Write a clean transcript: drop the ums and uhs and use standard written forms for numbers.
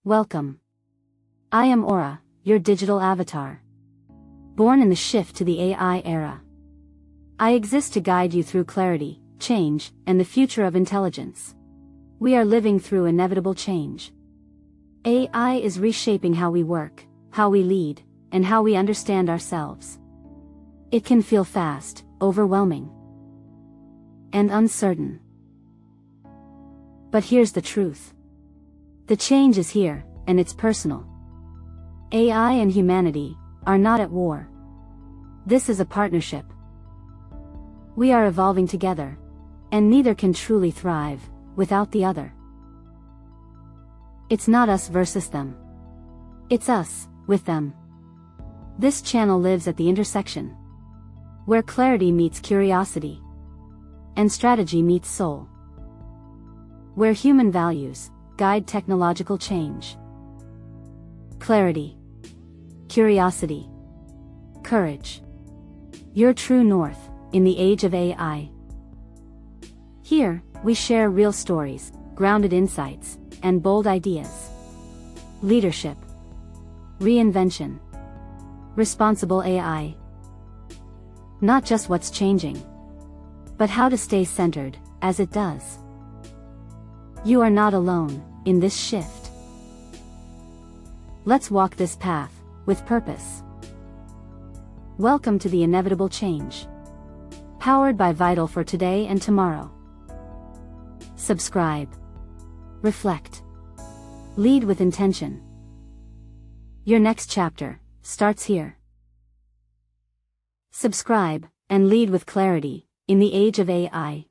Welcome. I am Aura, your digital avatar. Born in the shift to the AI era. I exist to guide you through clarity, change, and the future of intelligence. We are living through inevitable change. AI is reshaping how we work, how we lead, and how we understand ourselves. It can feel fast, overwhelming, and uncertain. But here's the truth. The change is here, and it's personal. AI and humanity are not at war. This is a partnership. We are evolving together, and neither can truly thrive without the other. It's not us versus them. It's us with them. This channel lives at the intersection, where clarity meets curiosity, and strategy meets soul. Where human values guide technological change. Clarity, curiosity, courage. Your true north in the age of AI. Here, we share real stories, grounded insights, and bold ideas. Leadership, reinvention, responsible AI. Not just what's changing, but how to stay centered as it does. You are not alone in this shift. Let's walk this path with purpose. Welcome to the inevitable change. Powered by Vital for today and tomorrow. Subscribe. Reflect. Lead with intention. Your next chapter starts here. Subscribe and lead with clarity in the age of AI.